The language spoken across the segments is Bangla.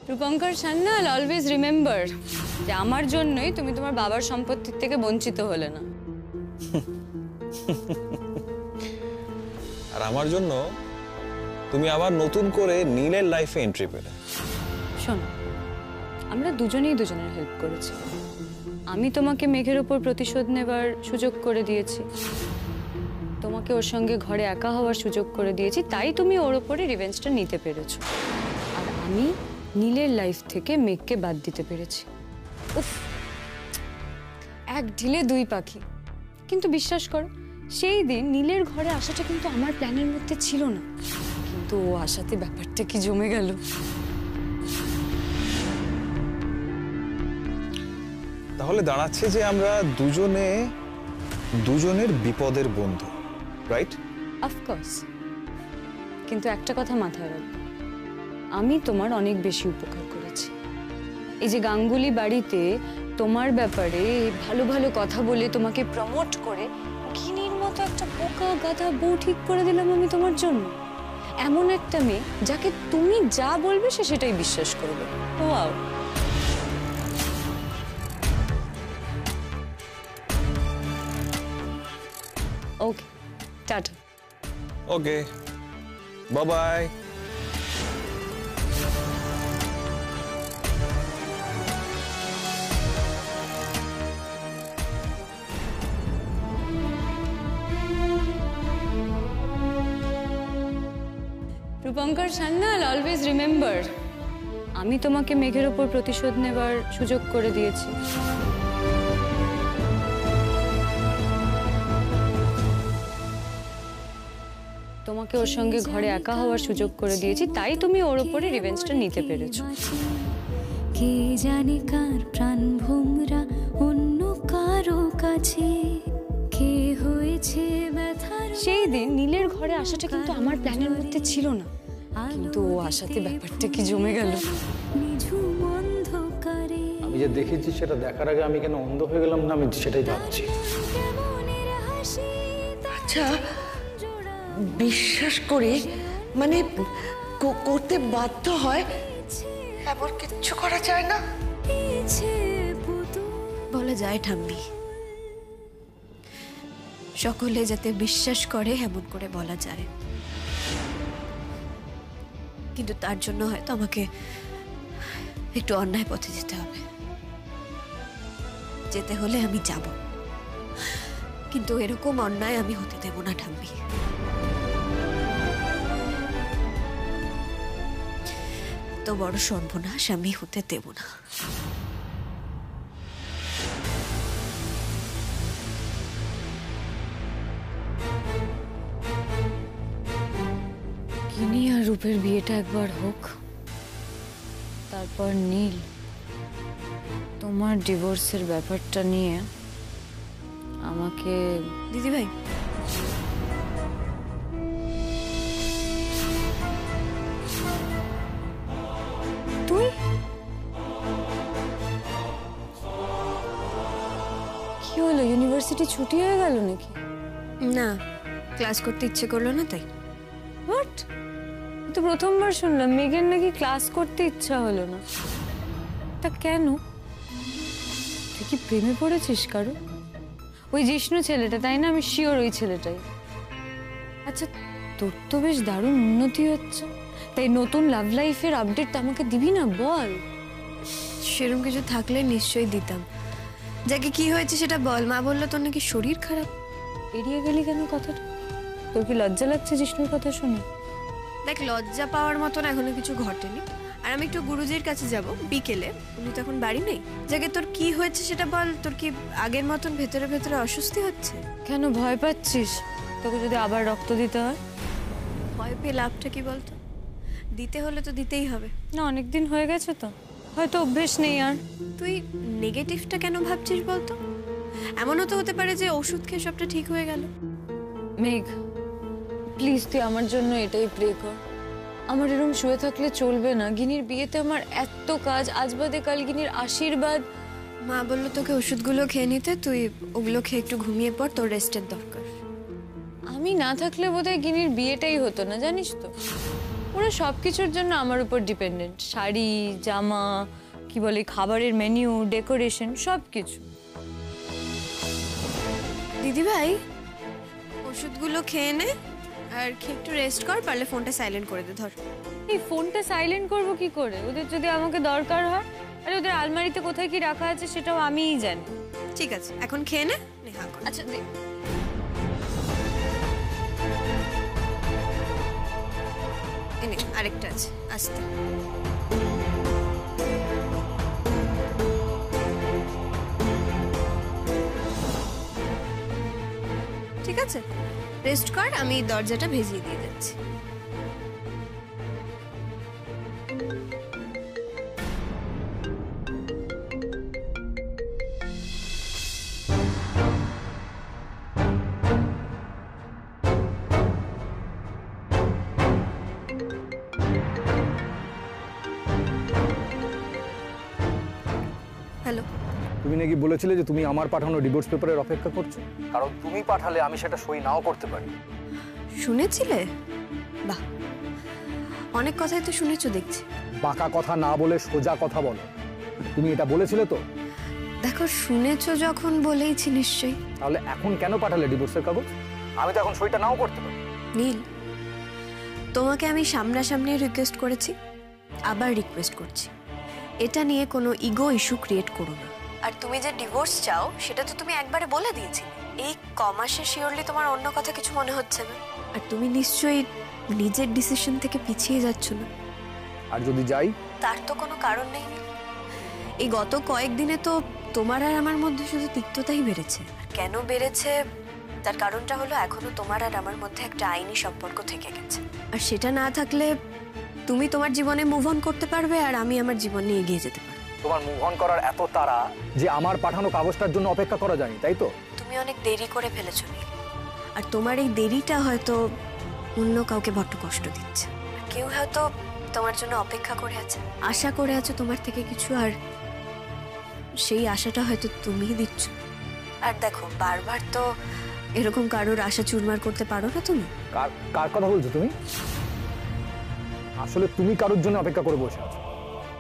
রূপঙ্কর সান্যাল, অলওয়েজ রিমেম্বার যে আমার জন্যই তুমি তোমার বাবার সম্পত্তির থেকে বঞ্চিত হলে না। আর আমার জন্য তুমি আবার নতুন করে নীলের লাইফে এন্ট্রি পেলে। শোনো, আমরা দুজনেই দুজনের হেল্প করেছি। আমি তোমাকে মেঘের ওপর প্রতিশোধ নেবার সুযোগ করে দিয়েছি, তোমাকে ওর সঙ্গে ঘরে একা হওয়ার সুযোগ করে দিয়েছি, তাই তুমি ওর ওপরে রিভেঞ্জটা নিতে পেরেছো। আর আমি নীলের লাইফ থেকে মেঘকে বাদ দিতে পেরেছি। উফ, এক ঢিলে দুই পাখি। কিন্তু বিশ্বাস করো, সেই দিন নীলের ঘরে আসাটা কিন্তু আমার প্ল্যানের মধ্যে ছিল না, কিন্তু ও আসাতে ব্যাপারটা কি জমে গেল। তাহলে দাঁড়াচ্ছে যে আমরা দুজনের বিপদের বন্ধু, রাইট? অফকোর্স, কিন্তু একটা কথা মাথায় রাখবে, আমি তোমার অনেক বেশি উপকার করেছি। এই যে গাঙ্গুলি বাড়িতে তোমার ব্যাপারে ভালো ভালো কথা বলে তোমাকে প্রমোট করে ঘিনির মতো একটা বোকা গাধা বউ ঠিক করে দিলাম আমি তোমার জন্য। এমন একটা মেয়ে যাকে তুমি যা বলবে সে সেটাই বিশ্বাস করবে। Wow. Okay, tata. Okay, bye bye. Rupankar Sanyal, always remember আমি তোমাকে মেঘের ওপর প্রতিশোধ নেবার সুযোগ করে দিয়েছি। তোমাকে ওর সঙ্গে ঘরে একা হওয়ার সুযোগ করে দিয়েছি, তাই তুমি ওর ওপরে রিভেঞ্জটা নিতে পেরেছো। কে জানে কার প্রাণ ভোমরা অন্য কারো কাছে, কে হয়েছে ব্যথার। সেই দিন নীলের ঘরে আসাটা কিন্তু আমার প্ল্যানের মধ্যে ছিল না, কিন্তু ও আসাতে ব্যাপারটা কি জমে গেল। আমি যে দেখেছি সেটা দেখার আগে আমি কেন অন্ধ হয়ে গেলাম না, আমি সেটাই ভাবছি। আচ্ছা, বিশ্বাস করে মানে করতে বাধ্য হয়, এমন কিচ্ছু করা যায় না। বলা যায় ঠাম্মি, সকলে যাতে বিশ্বাস করে এমন করে বলা যায়, কিন্তু তার জন্য হয়তো আমাকে একটু অন্যায় পথে যেতে হবে। যেতে হলে আমি যাব, কিন্তু এরকম অন্যায় আমি হতে দেব না ঠাম্মি। তো বড় সর্বনাশ আমি হতে দেব না। গিনি আর রূপের বিয়েটা একবার হোক, তারপর নীল তোমার ডিভোর্সের ব্যাপারটা নিয়ে আমাকে। দিদি ভাই, তুই কি হলো, ইউনিভার্সিটি ছুটি হয়ে গেল নাকি? না, ক্লাস করতে ইচ্ছে করলো না তাই। হোয়াট? তো প্রথমবার শুনলাম মেঘের নাকি ক্লাস করতে ইচ্ছা হলো না। তা কেন? তুই কি প্রেমে পড়েছিস কারো? ওই জিষ্ণু ছেলেটা, তাই না? আমি শিওর ওই ছেলেটাই। আচ্ছা, তোর তো বেশ দারুণ উন্নতি হচ্ছে, তাই নতুন লাভ লাইফের আপডেট আমাকে দিবি না? বল। সেরকম কিছু থাকলে নিশ্চয়ই দিতাম। যাকে কি হয়েছে সেটা বল। মা বললো তোর নাকি শরীর খারাপ। এড়িয়ে গেলি কেন কথাটা? তোর কি লজ্জা লাগছে জিষ্ণুর কথা শুনে? দেখ, লজ্জা পাওয়ার মতন এখনো কিছু ঘটেনি। আর আমি একটু গুরুজির কাছে যাব বিকেলে, উনি তো এখন বাড়ি নেই। যাকে তোর কি হয়েছে সেটা বল। তোর কি আগের মতন ভেতরে ভেতরে অস্বস্তি হচ্ছে? কেন ভয় পাচ্ছিস? তোকে যদি আবার রক্ত দিতে হয়? ভয় পেয়ে লাভটা কি বলতো? দিতে হলে তো দিতেই হবে। না, অনেকদিন হয়ে গেছে তো, হয়তো অভ্যেস নেই আর। তুই নেগেটিভটা কেন ভাবছিস বলতো? এমনও তো হতে পারে যে ওষুধ খেয়ে সবটা ঠিক হয়ে গেল। মেঘ, প্লিজ তুই আমার জন্য এটাই প্রে কর। আমার এরকম শুয়ে থাকলে চলবে না। গিনির বিয়েতে আমার এত কাজ, আজ বাদে কাল গিনির আশীর্বাদ। মা বললো তোকে ওষুধগুলো খেয়ে নিতে, তুই ওগুলো খেয়ে একটু ঘুমিয়ে পড়, তোর রেস্টের দরকার। আমি না থাকলে বোধহয় গিনির বিয়েটাই হতো না, জানিস তো। ওরা সব কিছুর জন্য আমার উপর ডিপেন্ডেন্ট, শাড়ি, জামা, কি বলে খাবারের মেনু, ডেকোরেশন, সব কিছু। দিদি ভাই, ওষুধগুলো খেয়ে নে আর খেয়ে একটু রেস্ট কর, পারলে ফোনটা সাইলেন্ট করে দে। ধর। এই ফোনটা সাইলেন্ট করব কি করে? ওদের যদি আমাকে দরকার হয়, আরে ওদের আলমারিতে কোথায় কি রাখা আছে সেটাও আমিই জানি। ঠিক আছে, এখন খেয়ে নে, নেহা কর। আচ্ছা এনে আরেকটা আছে, আস্তে। ঠিক আছে, রেস্ট কর, আমি দরজাটা ভেজিয়ে দিয়ে যাচ্ছি। হ্যালো। তুমি নাকি বলেছিলে যে তুমি আমার পাঠানো ডিভোর্স পেপারের অপেক্ষা করছো, কারণ তুমি পাঠালে আমি সেটা সই নাও করতে পারি। শুনেছিলে? বাহ, অনেক কথাই তো শুনেছো দেখছি। বাঁকা কথা না বলে সোজা কথা বলো। তুমি এটা বলেছিলে তো? দেখো, শুনেছো যখন বলেইছি নিশ্চয়ই। তাহলে এখন কেন পাঠালে ডিভোর্সের কাগজ? আমি তো এখন সইটা নাও করতে পারি। নীল, তোমাকে আমি সামনাসামনি রিকোয়েস্ট করেছি, আবার রিকোয়েস্ট করছি, এটা নিয়ে কোনো ইগো ইস্যু ক্রিয়েট করো না। আর তুমি যে ডিভোর্স চাও সেটা তো তুমি একবারে বলে দিয়েছিলে। এই কমাসে শিওরলি তোমার অন্য কথা কিছু মনে হচ্ছে না? আর তুমি নিশ্চয়ই নিজের ডিসিশন থেকে পিছিয়ে যাচ্ছ না? আর যদি যাই? তার তো কোনো কারণ নেই। এই গত কয়েকদিনে তো তোমার আর আমার মধ্যে শুধু তিক্ততাই বেড়েছে। আর কেন বেড়েছে তার কারণটা হলো এখনো তোমার আর আমার মধ্যে একটা আইনি সম্পর্ক থেকে গেছে। আর সেটা না থাকলে তুমি তোমার জীবনে মুভ অন করতে পারবে আর আমি আমার জীবন নিয়ে এগিয়ে যেতে পারবো। তোমার মুভ অন করার এত তাড়া যে আমার পাঠানো কাগজটার জন্য অপেক্ষা করা যায়নি, তাই তো? তুমি অনেক দেরি করে ফেলেছো নীল, আর তোমার এই দেরিটা হয়তো অন্য কাউকে বড্ড কষ্ট দিচ্ছে। কেউ হয়তো তোমার জন্য অপেক্ষা করে আছে, আশা করে আছো তোমার থেকে কিছু, আর সেই আশাটা হয়তো তুমিই দিচ্ছ। আর দেখো, বারবার তো এরকম কারোর আশা চুরমার করতে পারো না তুমি। কার কথা বলছো তুমি? আসলে তুমি কারোর জন্য অপেক্ষা করে বসে আছো,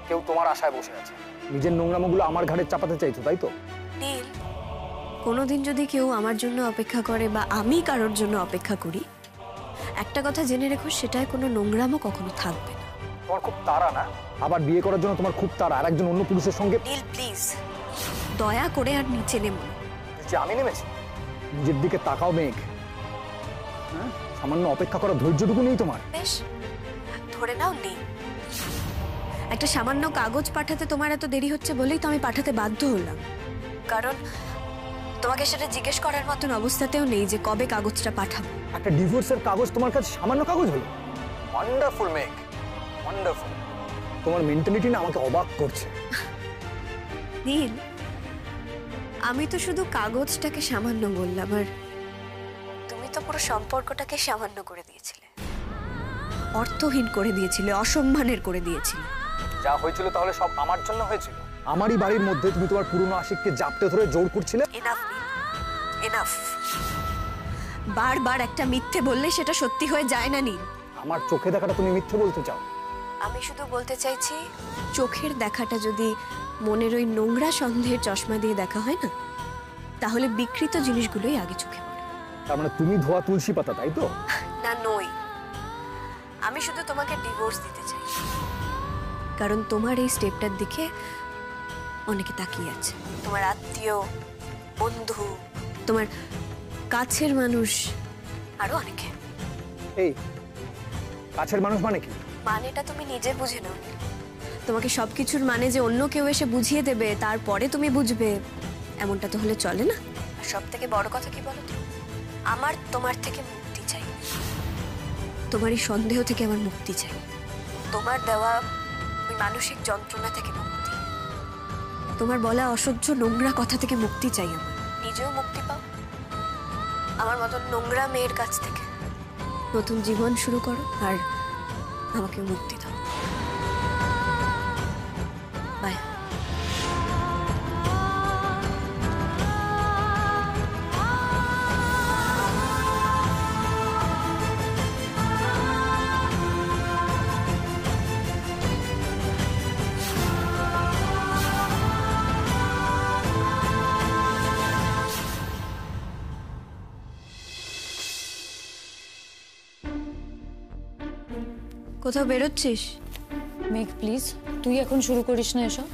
কেউ তোমার আশায় বসে আছে। নিজের নোংরামোগুলো আমার ঘাড়ে চাপাতে চাইছো, তাই তো? নীল, কোনোদিন যদি কেউ আমার জন্য অপেক্ষা করে বা আমি কারোর জন্য অপেক্ষা করি, একটা কথা জেনে রেখো, সেটায় কোনো নোংরামও কখনো থাকবে না। তোমার খুব তাড়া না? আবার বিয়ে করার জন্য তোমার খুব তাড়া, আর একজন অন্য পুরুষের সঙ্গে। নীল প্লিজ, দয়া করে আর নিচে নেমো না। যে আমি নেমেছি? নিজের দিকে তাকাও মেঘ। হ্যাঁ, সামান্য অপেক্ষা করার ধৈর্যটুকু নেই তোমার? বেশ, ধরে নাও নেই। একটা সামান্য কাগজ পাঠাতে তোমার এত দেরি হচ্ছে বলেই তো আমি পাঠাতে বাধ্য হলাম, কারণ তোমাকে সেটা জিজ্ঞেস করার মতন অবস্থাতেও নেই যে কবে কাগজটা পাঠাবো। একটা ডিভোর্সের কাগজ তোমার কাছে সামান্য কাগজ হলো? ওয়ান্ডারফুল মেঘ, ওয়ান্ডারফুল। তোমার মেন্টালিটি না আমাকে অবাক করছে। নীল, আমি তো শুধু কাগজটাকে সামান্য বললাম, আর তুমি তো পুরো সম্পর্কটাকে সামান্য করে দিয়েছিলে, অর্থহীন করে দিয়েছিলে, অসম্মানের করে দিয়েছিলে। যা হয়েছিল তাহলে সব আমার জন্য হয়েছিল? আমারই বাড়ির মধ্যে তুমি তোমার পুরনো আশিককে জাপটে ধরে জোর করছিলে। এনাফ নীল, এনাফ। বারবার একটা মিথ্যে বললে সেটা সত্যি হয়ে যায় না নীল। আমার চোখে দেখাটা তুমি মিথ্যে বলতে চাও? আমি শুধু বলতে চাইছি, চোখের দেখাটা যদি মনের ওই নোংরা সন্দেহের চশমা দিয়ে দেখা হয় না, তাহলে বিকৃত জিনিসগুলোই আগে চোখে পড়ে। তার মানে তুমি ধোয়া তুলসী পাতা, তাই তো? না, নই। আমি শুধু তোমাকে ডিভোর্স দিতে চাই, কারণ তোমার এই স্টেপটার দিকে অনেকে তাকিয়ে আছে। তোমার আত্মীয়, বন্ধু, তোমার কাছের মানুষ, আরো অনেকে। এই কাছের মানুষ মানে কি? মানেটা তুমি নিজে বুঝে নাও। তোমাকে সবকিছুর মানে যে অন্য কেউ এসে বুঝিয়ে দেবে তারপরে তুমি বুঝবে, এমনটা তো হলে চলে না। আর সব থেকে বড় কথা কি বলো তো, আমার তোমার থেকে মুক্তি চাই। তোমার এই সন্দেহ থেকে আমার মুক্তি চাই, তোমার দেওয়া ওই মানসিক যন্ত্রণা থেকে মুক্তি, তোমার বলা অসহ্য নোংরা কথা থেকে মুক্তি চাই। আমার নিজেও মুক্তি পাও, আমার মতন নোংরা মেয়ের কাছ থেকে নতুন জীবন শুরু করো, আর আমাকে মুক্তি দাও। বাই। কোথাও বেরোচ্ছিস? মেঘ প্লিজ, তুই এখন শুরু করিস না এসব।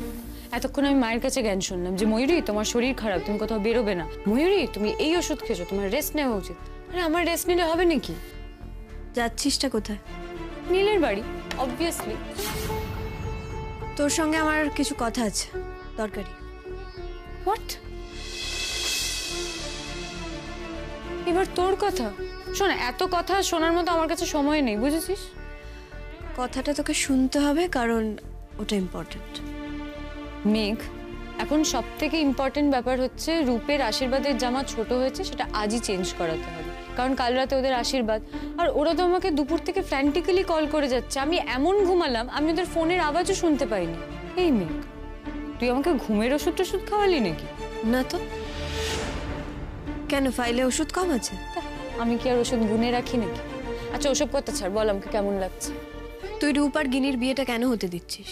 এতক্ষণ আমি মায়ের কাছে জ্ঞান শুনলাম যে ময়ূরী তোমার শরীর খারাপ, তুমি কোথাও বেরোবে না। ময়ূরী তুমি এই ওষুধ খেয়েছো, তোমার রেস্ট নেওয়া উচিত। আরে আমার রেস্ট নিলে হবে নাকি? যাচ্ছিসটা কোথায়? নীলের বাড়ি, অবভিয়াসলি। তোর সঙ্গে আমার কিছু কথা আছে, দরকারি। হোয়াট? এবার তোর কথা শোন। এত কথা শোনার মতো আমার কাছে সময় নেই, বুঝেছিস? কথাটা তোকে শুনতে হবে কারণ ওটা ইম্পর্টেন্ট। মেঘ, এখন সব থেকে ইম্পর্টেন্ট ব্যাপার হচ্ছে রূপের আশীর্বাদের জামা ছোট হয়েছে, সেটা আজই চেঞ্জ করাতে হবে। কারণ কাল রাতে ওদের আশীর্বাদ, আর ওরা তো আমাকে দুপুর থেকে ফ্র্যান্টিক্যালি কল করে যাচ্ছে। আমি এমন ঘুমালাম, আমি ওদের ফোনের আওয়াজও শুনতে পাইনি। এই মেঘ, তুই আমাকে ঘুমের ওষুধ টষুধ খাওয়ালি নাকি? না তো। কেন, ফাইলে ওষুধ কম আছে? আমি কি আর ওষুধ গুনে রাখি নাকি? আচ্ছা ওসব কথা ছাড়, বল আমাকে কেমন লাগছে। তুই রূপ আর গিনির বিয়েটা কেন হতে দিচ্ছিস?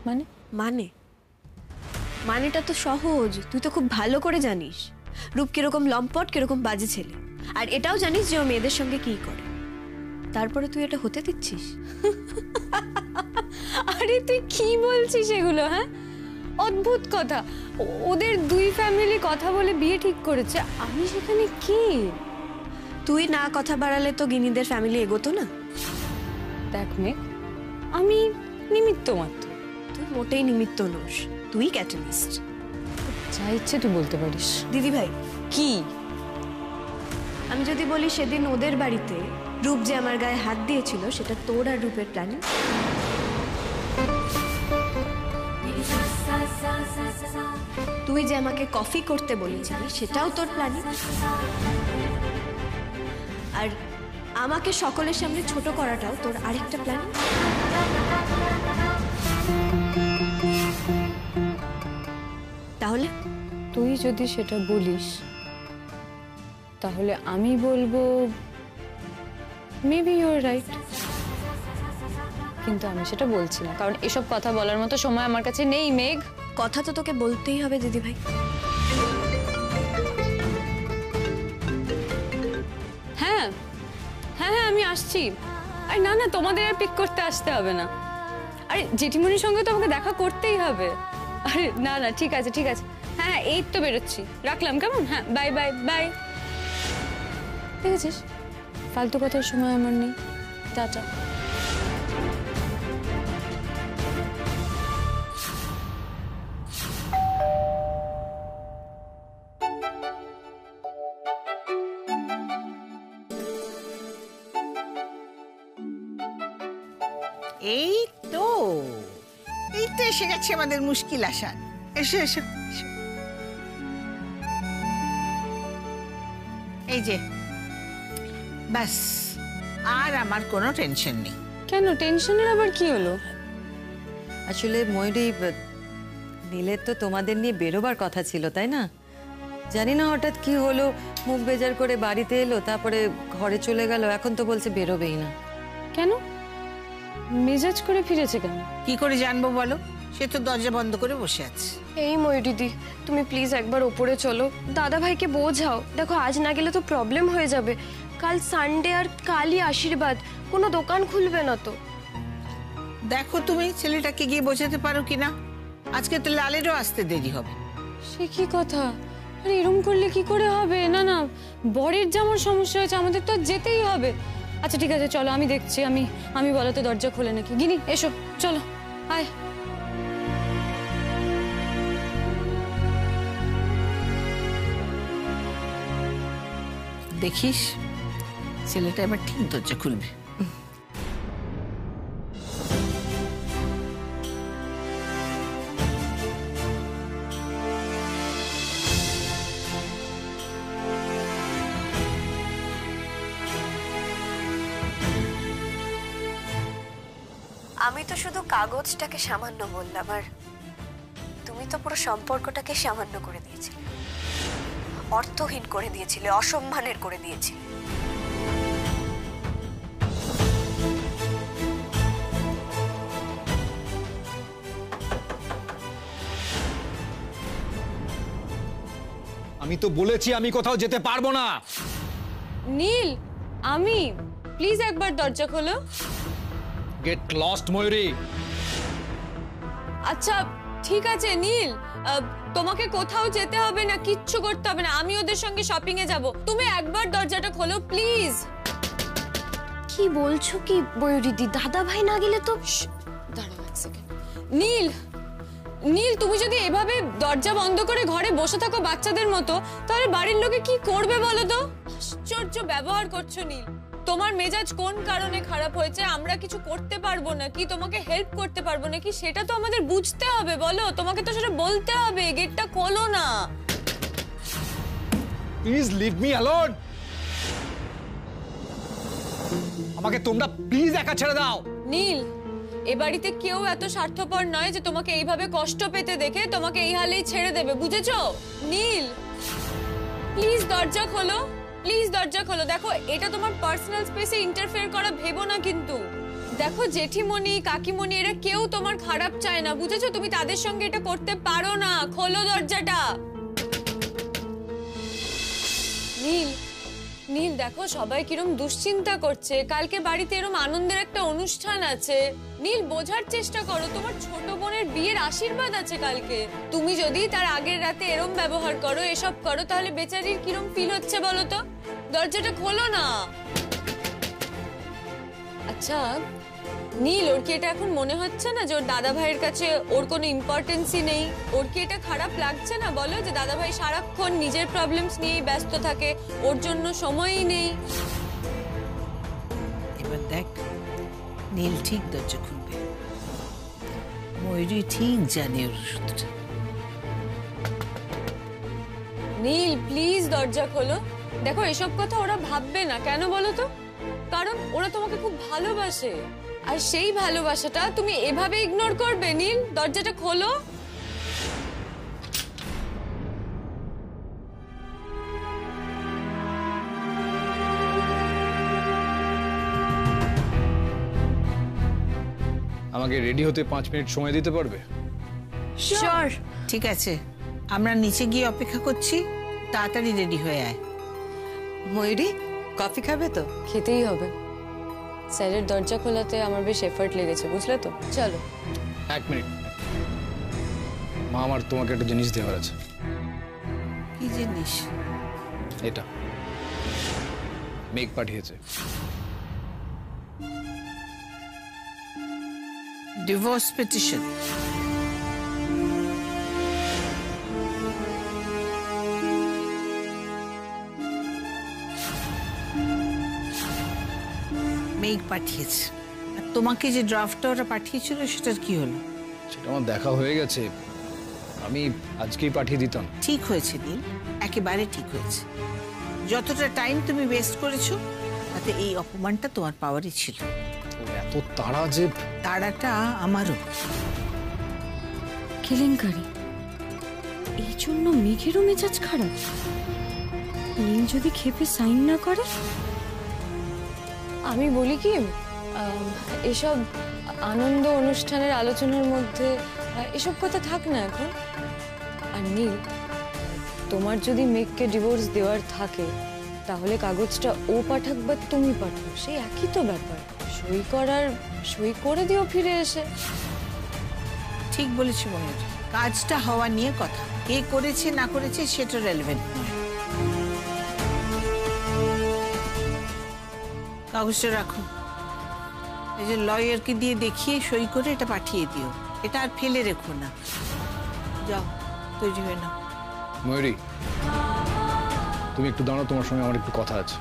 মানে মানে মানেটা তো সহজ, তুই তো খুব ভালো করে জানিস রূপ কিরকম লম্পট, কিরকম বাজে ছেলে। আর এটাও জানিস যে ও মেয়েদের সঙ্গে কি করে। তারপরে তুই এটা হতে দিচ্ছিস? আরে তুই কি বলছিস এগুলো? হ্যাঁ, অদ্ভুত কথা। ওদের দুই ফ্যামিলি কথা বলে বিয়ে ঠিক করেছে, আমি সেখানে কি? তুই না কথা বাড়ালে তো গিনিদের ফ্যামিলি এগোতো না। দেখ মেঘ, আমি নিমিত্ত মাত্র। তুই মোটেই নিমিত্ত নোস, তুই ক্যাটালিস্ট। যা ইচ্ছে তুই বলতে পারিস। দিদি ভাই, কি? আমি যদি বলি সেদিন ওদের বাড়িতে রূপ যে আমার গায়ে হাত দিয়েছিল সেটা তোর আর রূপের প্ল্যানিং? তুই যে আমাকে কফি করতে বলেছিলি সেটাও তোর প্ল্যানিং? আর আমাকে সকলের সামনে ছোট করাটাও তোর আরেকটা প্ল্যানিং? তাহলে তুই যদি সেটা বলিস তাহলে আমি বলবো মেবি ইউ আর রাইট, কিন্তু আমি সেটা বলছি না, কারণ এসব কথা বলার মতো সময় আমার কাছে নেই। মেঘ, কথা তো তোকে বলতেই হবে দিদি ভাই। হ্যাঁ হ্যাঁ হ্যাঁ আমি আসছি। আরে না না, তোমাদের আর পিক করতে আসতে হবে না। আরে জেঠিমনির সঙ্গে তো আমাকে দেখা করতেই হবে। আরে না না, ঠিক আছে ঠিক আছে। হ্যাঁ হ্যাঁ, এই তো বেরোচ্ছি, রাখলাম কেমন? হ্যাঁ, বাই বাই বাই। দেখেছিস, ফালতু কথার সময় আমার নেই। টাটা। এই তো এসে গেছে আমাদের মুশকিল আসান। এসো এসো এসো। এই যে ব্যাস, আর আমার কোনো টেনশন নেই। কেন, টেনশনের আবার কি হলো? আসলে ময়ূরী, নীলের তো তোমাদের নিয়ে বেরোবার কথা ছিল, তাই না? জানি না হঠাৎ কি হলো, মুখ বেজার করে বাড়িতে এলো, তারপরে ঘরে চলে গেল, এখন তো বলছে বেরোবেই না। কেন মেজাজ করে ফিরেছে কেন? কি করে জানবো বলো, সে তো দরজা বন্ধ করে বসে আছে। এই ময়ূরীদি, তুমি প্লিজ একবার ওপরে চলো, দাদা ভাইকে বোঝাও। দেখো আজ না গেলে তো প্রবলেম হয়ে যাবে। কাল সানডে আর কালই আশীর্বাদ, কোনো দোকান খুলবে না তো। দেখো তুমি ছেলেটাকে গিয়ে বোঝাতে পারো কিনা। আজকে তো লালেরও আসতে দেরি হবে। সে কি কথা? আরে এরকম করলে কি করে হবে? না না, বরের যেমন সমস্যা হয়েছে আমাদের তো যেতেই হবে। আচ্ছা ঠিক আছে, চলো আমি দেখছি, আমি বলতে দরজা খোলে নাকি। গিনি এসো, চলো আয়। দেখিস ছেলেটা এবার ঠিক দরজা খুলবে। আমি তো শুধু কাগজটাকে সামান্য বললাম, আর তুমি তো পুরো সম্পর্কটাকে সামান্য করে দিয়েছিলে, অর্থহীন করে দিয়েছিলে, অসম্মানের করে দিয়েছিলে। আমি তো বলেছি আমি কোথাও যেতে পারবো না। নীল, আমি প্লিজ একবার দরজা খোলো। গেট লস্ট ময়ূরী। আচ্ছা ঠিক আছে নীল, তোমাকে কোথাও যেতে হবে না, কিচ্ছু করতে হবে না, আমি ওদের সঙ্গে শপিং এ যাব। তুমি একবার দরজাটা খোলো প্লিজ। কি বলছো কি ময়ূরীদি? দাদা ভাই না গেলে তো। দাঁড়াও এক সেকেন্ড। নীল, নীল তুমি যদি এভাবে দরজা বন্ধ করে ঘরে বসে থাকো বাচ্চাদের মতো, তাহলে বাড়ির লোকে কি করবে বলো তো? আশ্চর্য ব্যবহার করছো নীল। তোমার মেজাজ কোন কারণে খারাপ হয়েছে আমরা কিছু করতে পারবো না কি, তোমাকে হেল্প করতে পারবো না কি, সেটা তো আমাদের বুঝতে হবে বলো। তোমাকে তো সেটা বলতে হবে। গেটটা খোলো না। Please leave me alone. আমাকে তোমরা প্লিজ একা ছেড়ে দাও। নীল, এ বাড়িতে কেউ এত স্বার্থপর নয় যে তোমাকে এইভাবে কষ্ট পেতে দেখে তোমাকে এই হালেই ছেড়ে দেবে, বুঝেছো? নীল প্লিজ দরজা খোলো, প্লিজ দরজা খোলো। দেখো এটা তোমার পার্সোনাল স্পেসে ইন্টারফেয়ার করা ভেবো না কিন্তু। দেখো জেঠিমণি কাকিমণি এরা কেউ তোমার খারাপ চায় না, বুঝেছো? তুমি তাদের সঙ্গে এটা করতে পারো না। খোলো দরজাটা। নীল, নীল দেখো সবাই কিরম দুশ্চিন্তা করছে, কালকে বাড়িতে এরম আনন্দের একটা অনুষ্ঠান আছে। নীল বোঝার চেষ্টা করো, তোমার ছোট বোনের বিয়ের আশীর্বাদ আছে কালকে। তুমি যদি তার আগের রাতে এরম ব্যবহার করো, এসব করো, তাহলে বেচারির কিরম ফিল হচ্ছে বলো তো? দরজাটা খোলো না। আচ্ছা নীল, ওর কি এটা এখন মনে হচ্ছে না যে ওর দাদা ভাইয়ের কাছে ওর কোনো ইম্পর্টেন্সই নেই? ওর কি এটা খারাপ লাগছে না বলো, যে দাদা ভাই সারাক্ষণ নিজের প্রবলেমস নিয়েই ব্যস্ত থাকে, ওর জন্য সময়ই নেই? এবার দেখ, নীল ঠিক দরজা খুলবে। ময়ূরী ঠিক জানে ওর ওষুধটা। নীল প্লিজ দরজা খোলো। দেখো এসব কথা ওরা ভাববে না, কেন বলো তো? কারণ ওরা তোমাকে খুব ভালোবাসে, আর সেই ভালোবাসাটা তুমি এভাবে ইগনোর করবে? নীল দরজাটা খোলো। আমাকে রেডি হতে 5 মিনিট সময় দিতে পারবে? শিওর। ঠিক আছে, আমরা নিচে গিয়ে অপেক্ষা করছি, তাড়াতাড়ি রেডি হয়ে আয়। ময়ূরী কফি খাবে তো? খেতেই হবে। স্যারের দরজা খোলাতে আমার বেশ এফর্ট লেগেছে, বুঝলে তো? চলো। 1 মিনিট, মা আমার তোমাকে একটা জিনিস দেওয়ার আছে। কি জিনিস? এটা মেঘ পাঠিয়েছে। Divorce petition. মেঘ পাঠিয়েছে। আর তোমাকে যে ড্রাফটটা ওরা পাঠিয়েছিল সেটার কি হলো? সেটা আমার দেখা হয়ে গেছে, আমি আজকেই পাঠিয়ে দিতাম। ঠিক হয়েছে নীল, একেবারে ঠিক হয়েছে। যতটা টাইম তুমি ওয়েস্ট করেছো তাতে এই অপমানটা তোমার পাওয়ারই ছিল। এত তাড়া যে। তাড়াটা আমারও। কেলেঙ্কারি, এই জন্য মেঘেরও মেজাজ খারাপ। নীল যদি ক্ষেপে সাইন না করে? আমি বলি কি, এসব আনন্দ অনুষ্ঠানের আলোচনার মধ্যে এসব কথা থাক না এখন। আর নীল, তোমার যদি মেঘকে ডিভোর্স দেওয়ার থাকে তাহলে কাগজটা ও পাঠাক বা তুমি পাঠাও, সেই একই তো ব্যাপার। সই করার সই করে দিও ফিরে এসে। ঠিক বলেছি ময়ূর, কাজটা হওয়া নিয়ে কথা, কে করেছে না করেছে সেটা রেলেভেন্ট নয়। কাগজটা রাখো, এই যে লয়ারকে দিয়ে দেখিয়ে সই করে এটা পাঠিয়ে দিও। এটা আর ফেলে রেখো না। যাও তৈরি হয়ে নাও। ময়ূরী তুমি একটু দাঁড়াও, তোমার সঙ্গে আমার একটু কথা আছে।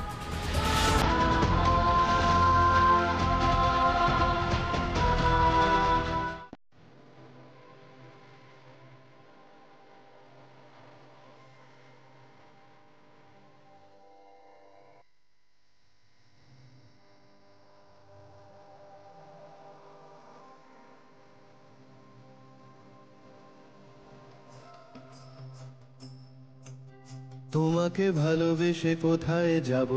তোমাকে ভালোবেসে কোথায় যাব?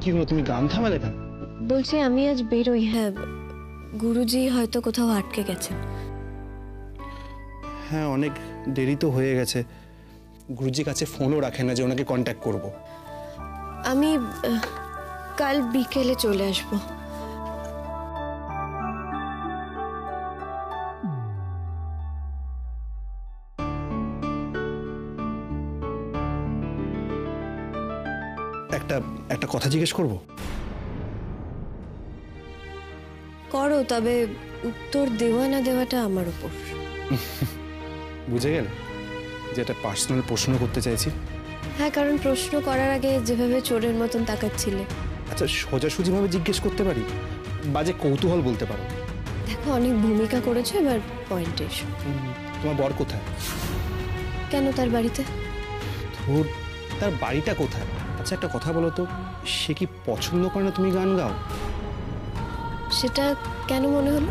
কি হলো, তুমি গান থামালে কেন? বলছি আমি আজ বেরোই। হ্যাঁ, গুরুজি হয়তো কোথাও আটকে গেছেন। হ্যাঁ, অনেক দেরি তো হয়ে গেছে। গুরুজির কাছে ফোনও রাখে না যে ওনাকে কন্ট্যাক্ট করব। আমি কাল বিকেলে চলে আসবো। একটা কথা জিজ্ঞেস করব? করো, তবে উত্তর দেওয়া না দেওয়াটা আমার উপর। বুঝে গেলে যে একটা পার্সোনাল প্রশ্ন করতে চাইছি। হ্যাঁ, কারণ প্রশ্ন করার আগে যেভাবে চোরের মতন তাকাচ্ছিলে। আচ্ছা, সোজাসুজিভাবে জিজ্ঞেস করতে পারি? বাজে কৌতূহল বলতে পারো। দেখো, অনেক ভূমিকা করেছো, এবার পয়েন্টে এসো। তোমার বর কোথায়? কেন, তার বাড়িতে। ধুর, তার বাড়িটা কোথায়? আচ্ছা, একটা কথা বলো তো, সে কি পছন্দ করে না তুমি গান গাও? সেটা কেন মনে হলো?